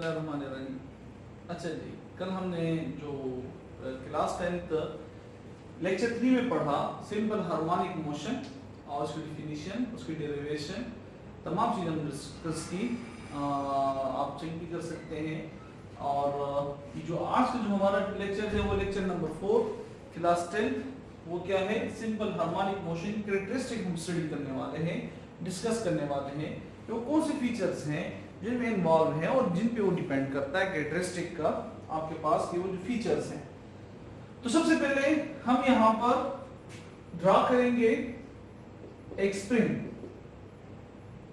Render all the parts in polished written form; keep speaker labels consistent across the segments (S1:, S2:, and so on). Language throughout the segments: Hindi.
S1: बिस्मिल्लाहिर्रहमानिर्रहीम। अच्छा जी, कल हमने जो क्लास 10th लेक्चर 3 में पढ़ा सिंपल हार्मोनिक मोशन और उसकी डिफिनीशन, उसकी डेरिवेशन, तमाम चीज़ें हमने डिस्कस की। आप चेक भी कर सकते हैं। और जो आज का जो हमारा लेक्चर है वो लेक्चर नंबर 4 क्लास 10th, वो क्या है, सिंपल हार्मोनिक मोशन कैरेक्टरिस्टिक हम स्टडी करने वाले हैं, डिस्कस करने वाले हैं। वो कौन से फीचर्स हैं जिनमें इन्वॉल्व है और जिन पे वो डिपेंड करता है कैरेक्टरिस्टिक का, आपके पास के वो जो फीचर्स हैं। तो सबसे पहले हम यहाँ पर ड्रा करेंगे एक स्प्रिंग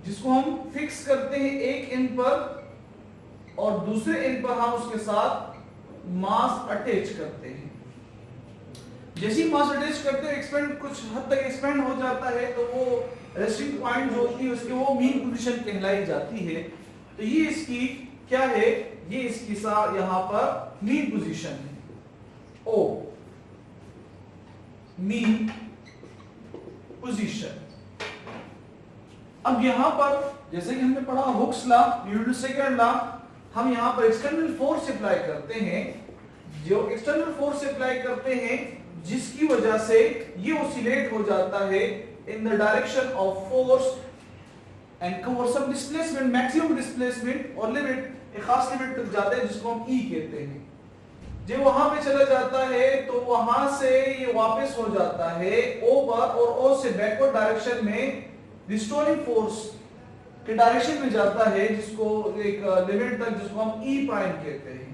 S1: जिसको हम फिक्स करते हैं एक एंड पर और दूसरे एंड पर हम उसके साथ मास अटैच करते हैं। जैसे ही मास अटैच करते हैं एक्सपेंड कुछ हद तक एक्सपेंड हो जाता है तो वो रेस्टिंग पॉइंट जो होती है उसकी वो मीन पोजीशन कहलाई जाती है। तो ये इसकी क्या है, ये इसकी यहां पर मीन पोजीशन है, ओ मीन पोजीशन। अब यहां पर जैसे कि हमने पढ़ा Hooke's law, Newton second law, हम यहां पर एक्सटर्नल फोर्स अप्लाई करते हैं। जो एक्सटर्नल फोर्स अप्लाई करते हैं जिसकी वजह से ये ऑसिलेट हो जाता है in the direction of force and cover some displacement, maximum displacement और limit, एक खास लिमिट तक जाते हैं जिसको हम E कहते हैं। जब वहां पे चला जाता है तो वहां से ये वापस हो जाता है O पर और O से बैकवर्ड डायरेक्शन में रिस्टोरिंग फोर्स के डायरेक्शन में जाता है जिसको एक लिमिट तक, जिसको हम E प्राइम कहते हैं।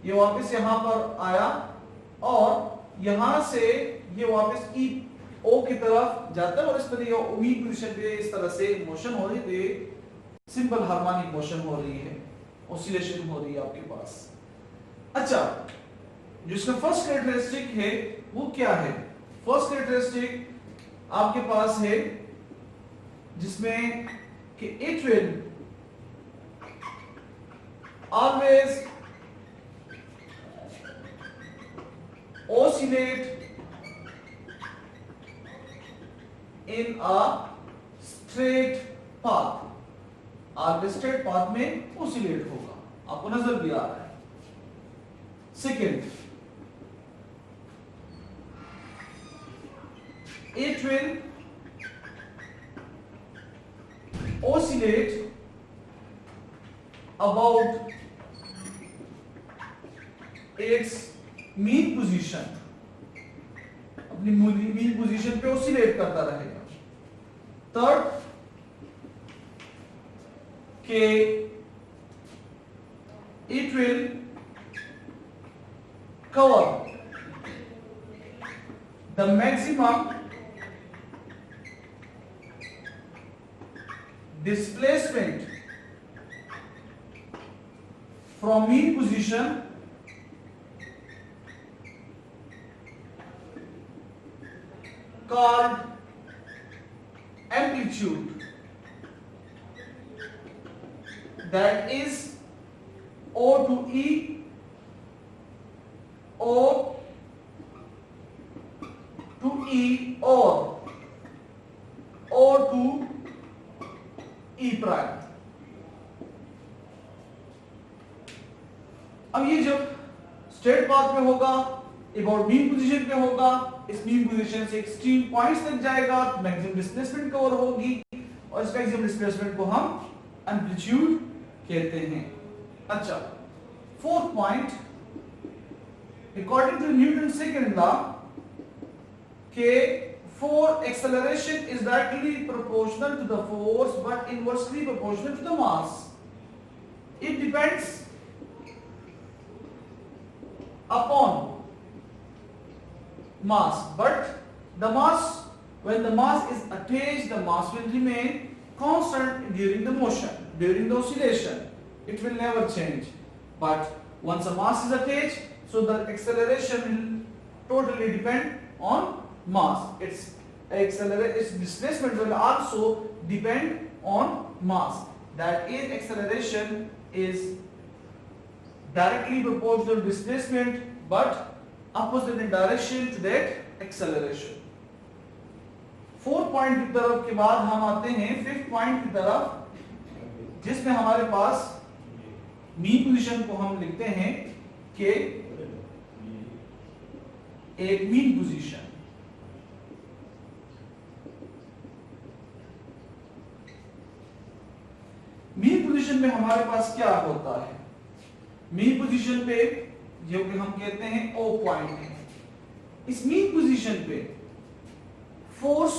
S1: ये वापस यहां पर आया और यहां से ये वापस E O की तरफ जाता है और इस तरह मीन पोजीशन पे इस तरह से मोशन हो रही है, सिंपल हार्मोनिक मोशन हो रही है, ऑसिलेशन हो रही है आपके पास। अच्छा, जिसका फर्स्ट कैरेक्टरिस्टिक है वो क्या है? फर्स्ट कैरेक्टरिस्टिक आपके पास है जिसमें कि it will always oscillate in a straight path, आगे स्ट्रेट पाथ में oscillate होगा, आपको नजर भी आ रहा है। Second, it will oscillate about its mean position, अपनी मीन पोजीशन पे ऑसिलेट करता रहेगा। थर्ड, के it will cover the maximum displacement from mean position called amplitude, that is O to E, O to E or O to E prime। अब ये जब स्ट्रेट पाथ में होगा, अबाउट मीन पोजीशन पे होगा, इस मीन पोजीशन से एक्सट्रीम पॉइंट्स तक जाएगा, मैक्सिमम डिस्प्लेसमेंट कवर होगी और इस मैक्सिमम डिस्प्लेसमेंट को हम एम्पलीट्यूड कहते हैं। अच्छा, fourth point, according to Newton second law के for acceleration is directly proportional to the force but inversely proportional to the mass. It depends upon mass, but the mass, when the mass is attached, the mass will remain constant during the motion, during the oscillation. It will never change. But once a mass is attached, so the acceleration will totally depend on mass. Its displacement will also depend on mass. That is, acceleration is directly proportional to displacement, but opposite in direction to that acceleration. Fourth point की तरफ के बाद हम आते हैं फिफ्थ पॉइंट की तरफ, जिसमें हमारे पास मीन पोजीशन को हम लिखते हैं कि एक मीन पोजीशन, मीन पोजीशन में हमारे पास क्या होता है? मीन पोजीशन पे जो कि हम कहते हैं O पॉइंट है, इस मीन पोजीशन पे फोर्स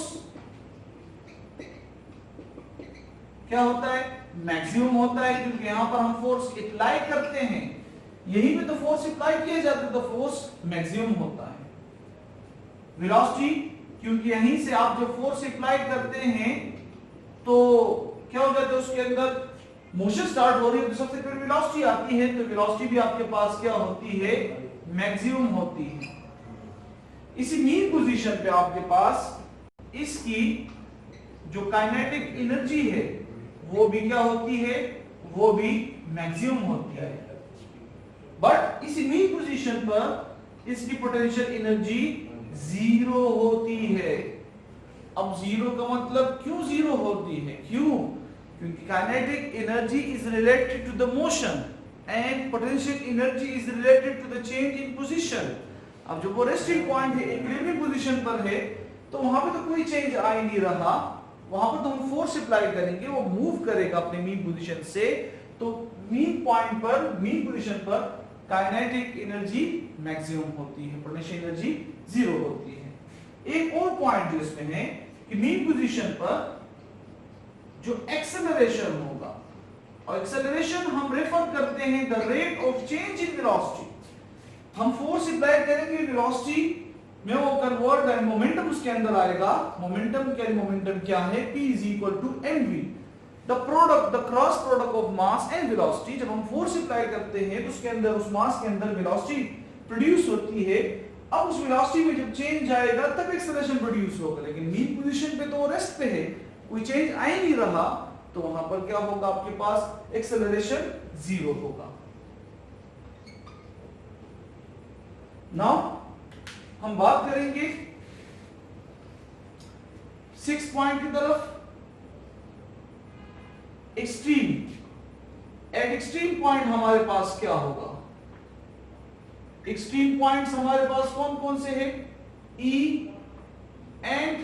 S1: क्या होता है? मैक्सिमम होता है, क्योंकि यहां पर हम फोर्स अप्लाई करते हैं, यहीं पे तो फोर्स अप्लाई किया जाता है, तो फोर्स मैक्सिमम होता है। वेलोसिटी, क्योंकि यहीं से आप जब फोर्स अप्लाई करते हैं तो क्या हो जाता है, उसके अंदर मोशन स्टार्ट हो रही है तो सबसे पहले वेलोसिटी आती है, तो वेलोसिटी भी आपके पास क्या होती है? मैक्सिमम होती है। इसी मीन पोजीशन पे आपके पास इसकी जो काइनेटिक एनर्जी है वो भी क्या होती है? वो भी मैक्सिमम होती है। बट इसी मीन पोजीशन पर इसकी पोटेंशियल एनर्जी जीरो होती है। अब जीरो का मतलब क्यों जीरो होती है? क्यों? क्योंकि kinetic energy is related to the motion and potential energy is related to the change in position. अब जो वो रेस्टिंग पॉइंट है, इक्विलिब्रियम पोजीशन पर है, तो वहां पे तो कोई चेंज आ ही नहीं रहा, वहां पर तो हम फोर्स अप्लाई करेंगे, वो मूव करेगा अपने मीन पोजीशन से, तो मीन पॉइंट पर, मीन पोजीशन पर काइनेटिक एनर्जी मैक्सिमम होती है, पोटेंशियल एनर्जी जीरो होती है। एक और पॉइंट जो इसमें है कि मीन पोजीशन पर जो एक्सेलरेशन होगा, और एक्सेलरेशन हम रेफर करते हैं the rate of change in velocity. हम फोर्स अप्लाई करेंगे, वेलोसिटी में वो कन्वर्ट एंड मोमेंटम उसके अंदर आएगा। मोमेंटम क्या है? P is equal to mv, the cross product of mass and velocity. जब हम फोर्स अप्लाई करते हैं तो उसके अंदर, उस मास के अंदर वेलोसिटी प्रोड्यूस होती है। अब उस वेलोसिटी में जब चेंज आएगा तब एक्सेलरेशन प्रोड्यूस होगा, लेकिन मीन पोजीशन पे तो वो रेस्ट पे है, कोई चेंज आ ही नहीं रहा, तो वहां पर क्या होगा? आपके पास एक्सेलरेशन जीरो होगा। नाउ हम बात करेंगे 6 पॉइंट की तरफ। एक्सट्रीम, एट एक्सट्रीम पॉइंट हमारे पास क्या होगा? एक्सट्रीम पॉइंट्स हमारे पास कौन कौन से हैं? E एंड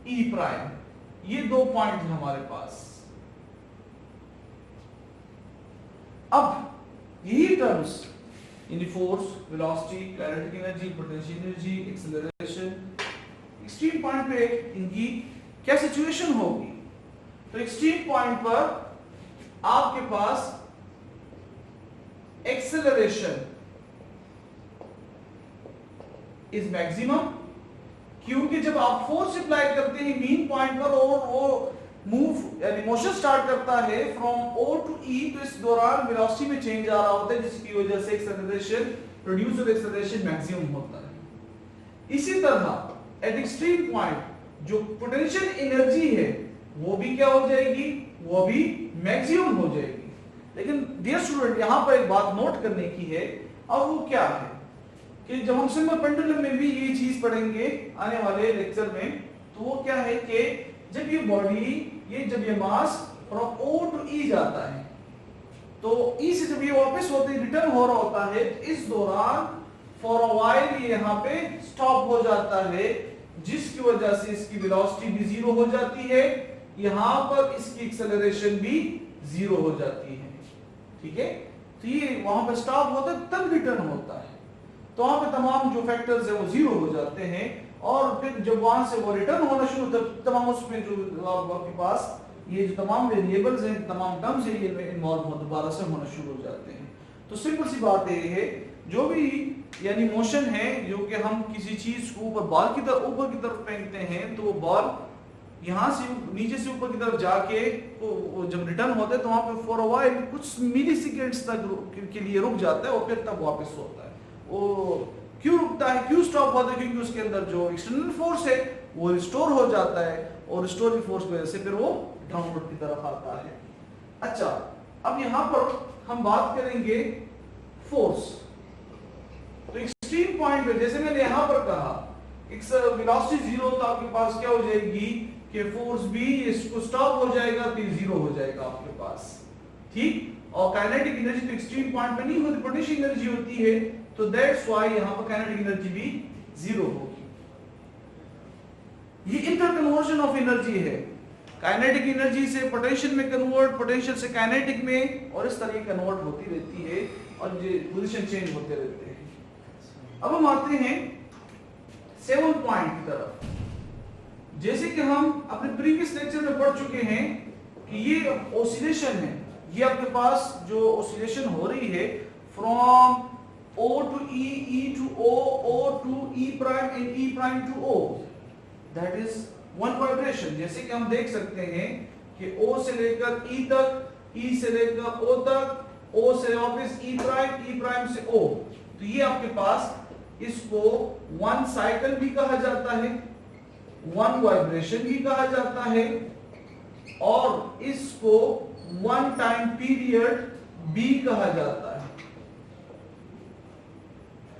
S1: E प्राइम, ये दो पॉइंट हैं हमारे पास। अब यही टर्म्स यानी force, velocity, kinetic energy, potential energy, acceleration, extreme point पे इनकी क्या सिचुएशन होगी? तो एक्सट्रीम पॉइंट पर आपके पास एक्सेलरेशन इज मैक्सिमम, क्योंकि जब आप फोर्स अप्लाई करते हैं मीन पॉइंट पर और वो मूव यानी मोशन स्टार्ट करता है फ्रॉम O टू E, तो इस दौरान वेलोसिटी में चेंज आ रहा होता है, जिसकी वजह से एक्सेलरेशन, प्रोड्यूस्ड एक्सेलरेशन मैक्सिमम होता है। इसी तरह एट एक्सट्रीम पॉइंट जो पोटेंशियल एनर्जी है वो भी क्या हो जाएगी? वो भी मैक्सिमम हो जाएगी। लेकिन डियर स्टूडेंट, यहां पर एक बात नोट करने की है, और वो क्या है कि जब हम सिंपल पेंडुलम में भी ये चीज पढ़ेंगे आने वाले लेक्चर में, तो वो क्या है कि जब ये बॉडी, जब ये mass from O to E जाता है, तो E से जब ये वापस होते रिटर्न हो रहा होता है, इस दौरान फॉर अ व्हाइल ये यहाँ पे स्टॉप हो जाता है, जिसकी वजह से इसकी वेलोसिटी भी जीरो हो जाती है, यहां पर इसकी एक्सेलरेशन भी जीरो हो जाती है। ठीक है, तो ये वहां पर स्टॉप होता है तब रिटर्न होता है, तो वहां पे तमाम जो फैक्टर्स है वो जीरो हो जाते हैं, और फिर जब वहां से वो रिटर्न होना शुरू होता है तमाम उसमें जो आपके पास ये जो तमाम वेरिएबल्स हैं, तमाम टर्म्स हैं, ये इन्वॉल्व हो दोबारा से होना शुरू हो जाते हैं। तो सिंपल सी बात ये है, जो भी यानी मोशन है, जो कि हम किसी चीज को ऊपर बॉल की तरफ, ऊपर की तरफ फेंकते हैं, तो वो बॉल यहाँ से नीचे से ऊपर की तरफ जाके वो जब रिटर्न होता है तो वहां पे फॉर अ व्हाइल कुछ मिली सेकेंड्स तक के लिए रुक जाता है और फिर तब वापस होता है। वो क्यों रुकता है, क्यों स्टॉप होता है? क्योंकि उसके अंदर जो एक्सटर्नल फोर्स है वो रिस्टोर हो जाता है, और रिस्टोर की फोर्स की वजह से फिर वो डाउनवर्ड की तरफ आता है। अच्छा, अब यहाँ पर हम बात करेंगे फोर्स। तो एक्सट्रीम पॉइंट पे जैसे मैंने यहाँ पर कहा, वेलोसिटी जीरो, तो आपके पास क्या हो जाएगी कि फोर्स भी इसको स्टॉप हो जाएगा, तो जीरो हो जाएगा आपके पास। ठीक, और काइनेटिक एनर्जी तो एक्सट्रीम पॉइंट पे नहीं होती, पोटेंशियल एनर्जी होती है, तो दैट्स व्हाई यहां पर काइनेटिक एनर्जी भी जीरो होगी। ये इंटर कन्वर्जन ऑफ एनर्जी है, काइनेटिक एनर्जी से पोटेंशियल में कन्वर्ट, पोटेंशियल से काइनेटिक में, और इस तरह कन्वर्ट होती रहती है और ये पोजीशन चेंज होते रहते हैं। अब हम आते हैं 7 पॉइंट की तरफ। जैसे कि हम अपने प्रीवियस लेक्चर में पढ़ चुके हैं कि ये ऑसिलेशन है, ये आपके पास जो ऑसिलेशन हो रही है from O to E, E to O, O to E prime and E prime to O, that is one vibration। जैसे कि हम देख सकते हैं कि O से लेकर E तक, E से लेकर O तक, O से वापस E प्राइम से O, तो ये आपके पास इसको वन साइकिल भी कहा जाता है, वन वाइब्रेशन भी कहा जाता है, और इसको वन टाइम पीरियड भी कहा जाता है।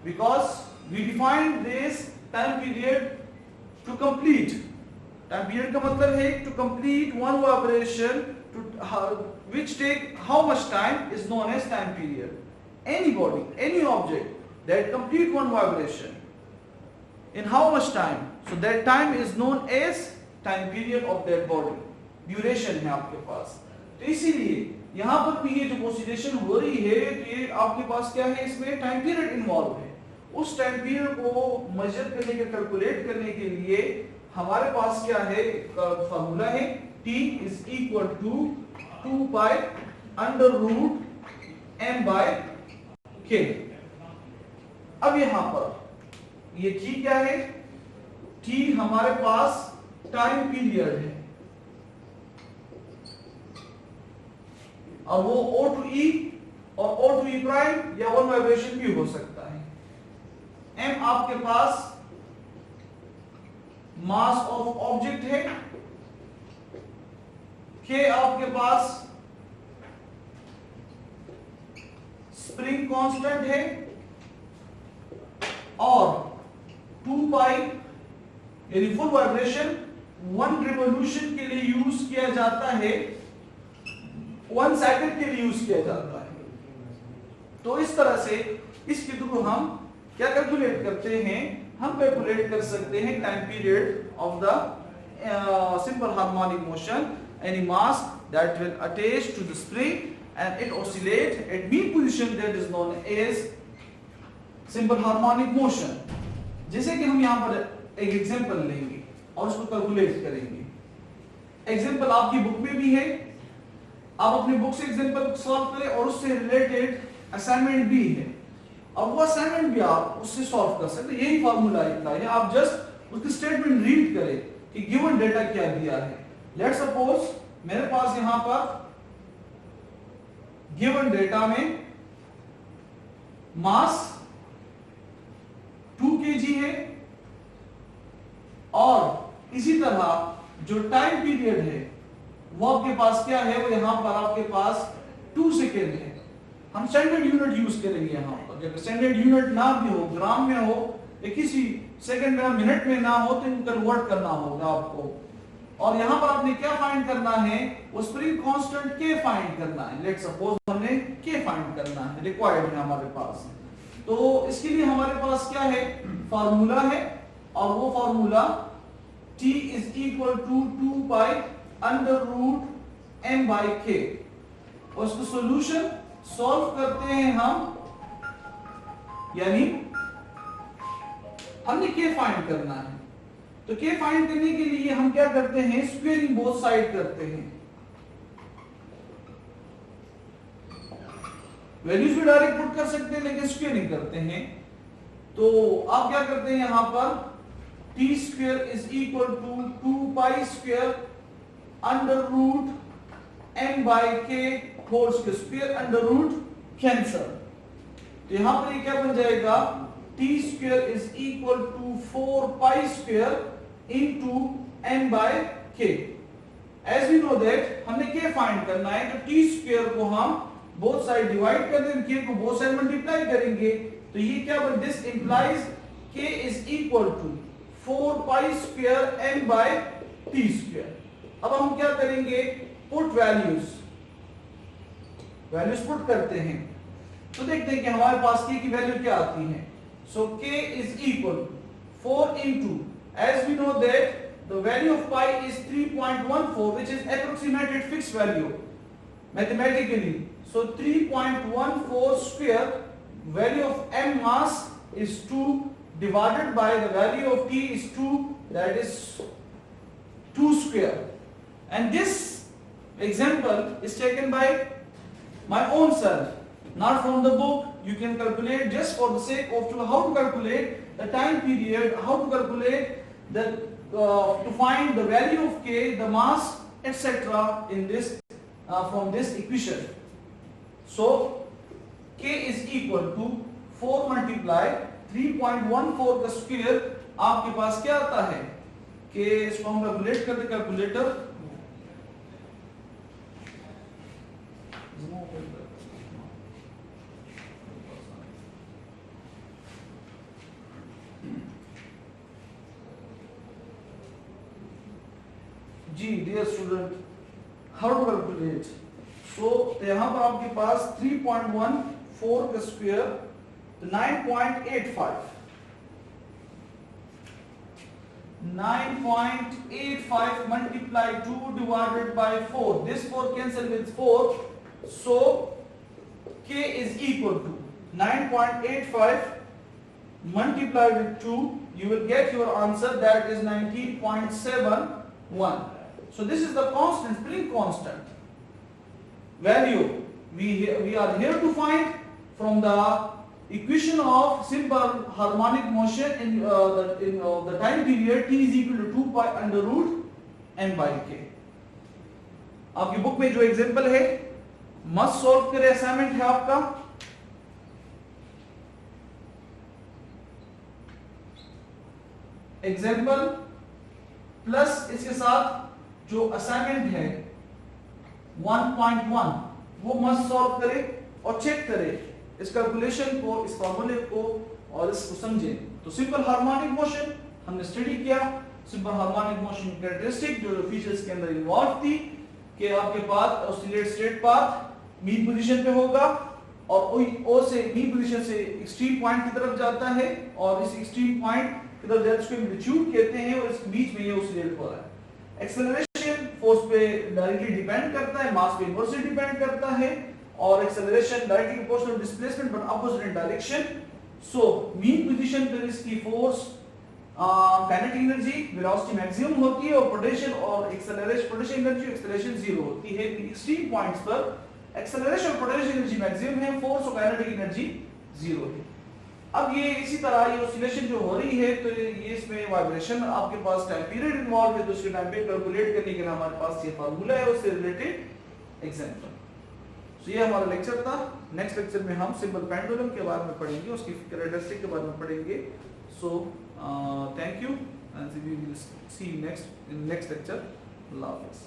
S1: Because we define this time period to complete, time period का मतलब है to complete one vibration, which take how much time is known as time period। Any body, any object that complete one vibration in how much time, so that time is known as time period of that body, duration है आपके पास। तो इसीलिए यहाँ पर भी ये जो ऑसिलेशन हो रही है, तो ये आपके पास क्या है, इसमें टाइम पीरियड इन्वॉल्व है। उस टाइम पीरियड को मेजर करने के, कैलकुलेट करने के लिए हमारे पास क्या है, फार्मूला है T is equal to 2 pi under root m by k। अब यहां पर ये T क्या है, T हमारे पास टाइम पीरियड है, और वो O to E और O to E प्राइम या वन वाइब्रेशन भी हो सकता है। M आपके पास मास ऑफ ऑब्जेक्ट है, K आपके पास स्प्रिंग कांस्टेंट है, और 2 पाई यानी फुल वाइब्रेशन 1 रिवॉल्यूशन के लिए यूज किया जाता है, 1 साइकिल के लिए यूज किया जाता है। तो इस तरह से इसके थ्रू हम क्या कैलकुलेट करते हैं, हम कैलकुलेट कर सकते हैं time period of the simple harmonic motion, any mass that will attach to the spring and it oscillate at mean position, that is known as simple harmonic motion। जैसे कि हम यहाँ पर एक एग्जांपल लेंगे और उसको कैलकुलेट करेंगे। एग्जांपल आपकी बुक में भी है, आप अपनी बुक से एग्जांपल सॉल्व करें, और उससे रिलेटेड असाइनमेंट भी है, और वो असाइनमेंट भी आप उससे सॉल्व कर सकते हैं। यही फार्मूला इतना है, आप जस्ट उसकी स्टेटमेंट रीड करें कि गिवन डेटा क्या दिया है। लेट्स सपोज मेरे पास यहां पर गिवन डेटा में मास 2 kg है, और इसी तरह जो टाइम पीरियड है वो आपके पास क्या है, वो यहां पर आपके पास 2 सेकेंड है। हम स्टैंडर्ड यूनिट यूज करेंगे यहां पर, जब स्टैंडर्ड यूनिट ना भी हो, ग्राम में हो या किसी सेकंड में, मिनट में ना हो, तो इनको कन्वर्ट करना होगा आपको। और यहां पर आपने क्या फाइंड करना है, वो स्प्रिंग कांस्टेंट K फाइंड करना है। लेट्स सपोज हमने K फाइंड करना है, रिक्वायर्ड है हमारे पास। तो इसके लिए हमारे पास क्या है, फार्मूला है, और वो formula T is equal to 2 pi under root m by k। और इसका सॉल्यूशन सॉल्व करते हैं हम, यानी हमने K फाइंड करना है। तो K फाइंड करने के लिए हम क्या करते हैं, स्क्वेयरिंग बोथ साइड करते हैं। वैल्यूज भी डायरेक्ट पुट कर सकते हैं, लेकिन स्क्वेयरिंग करते हैं। तो आप क्या करते हैं, यहां पर t square is equal to 2 pi square under root m by k whole square, under root cancel. तो यहां पर ये क्या बन जाएगा, t square is equal to 4 pi square into m by k। As we know that हमने k फाइंड करना है, तो t स्क्वेयर को हम बोथ साइड डिवाइड कर देंगे, k को बोथ साइड मल्टीप्लाई करेंगे, तो ये क्या बन, this implies k is equal to 4 pi square m by t square. अब हम क्या करेंगे, पुट वैल्यूज, वैल्यूज पुट करते हैं तो देखते हैं कि हमारे पास k की वैल्यू क्या आती है। सो k is equal 4 into, as we know that the value of pi is 3.14, which is approximated fixed value mathematically. So 3.14 square, value of m mass is 2 divided by the value of t is 2, that is 2 square. And this example is taken by my own self, not from the book. You can calculate just for the sake of how to calculate the time period, how to calculate the to find the value of k, the mass, etc. in this from this equation. So k is equal to 4 multiply 3.14 का स्क्वायर आपके पास क्या आता है कि इसको हम कैलकुलेट करते कैलकुलेटर जी dear student how to calculate. So यहां पर आपके पास 3.14 का square 9.85 multiply 2 divided by 4. This 4 cancel with 4. So k is equal to 9.85 multiply with 2. You will get your answer, that is 19.71. So this is the constant, spring constant value. We are here to find from the equation of simple harmonic motion in the time period t is equal to 2 pi under root m by k. आपकी बुक में जो एग्जांपल है मस्ट सॉल्व करें, असाइनमेंट है आपका। एग्जांपल प्लस इसके साथ जो असाइनमेंट है 1.1 वो मस्ट सॉल्व करें और चेक करें इस कैलकुलेशन को, इस फॉर्मूले को और इसको समझें। तो सिंपल हार्मोनिक मोशन हमने स्टडी किया। सिंपल हार्मोनिक मोशन की कैरेक्टरिस्टिक जो फीचर्स के अंदर इन्वॉल्व थी कि आपके पास oscillate straight path mean position पे होगा और ओ से मीन पोजीशन से एक्सट्रीम पॉइंट की तरफ जाता है और इस एक्सट्रीम पॉइंट की तरफ जाते हैं एम्पलीट्यूड कहते हैं और इसके बीच में ये ऑसिलेट हो रहा है। एक्सेलरेशन फोर्स पे डायरेक्टली डिपेंड करता है, मास पे इनवर्सली डिपेंड करता है और acceleration directly proportional displacement but opposite in direction. So mean position पर इसकी force kinetic energy velocity maximum होती है और पोटेंशियल और acceleration potential energy acceleration zero होती है। एक्सट्रीम पॉइंट्स पर एक्सेलरेशन और पोटेंशियल एनर्जी मैक्सिमम है, फोर्स और काइनेटिक एनर्जी जीरो है। अब ये इसी तरह ये ऑसिलेशन जो हो रही है तो ये इसमें वाइब्रेशन आपके पास टाइम पीरियड इन्वॉल्व है, तो उसके टाइम पे कैलकुलेट करने के लिए हमारे पास ये फार्मूला है उससे रिलेटेड एग्जांपल। तो ये हमारा लेक्चर था। नेक्स्ट लेक्चर में हम सिंपल पेंडुलम के बारे में पढ़ेंगे, उसकी कैरेक्टरिस्टिक के बारे में पढ़ेंगे। So thank you and we will see next in next lecture. अल्लाह हाफिज़।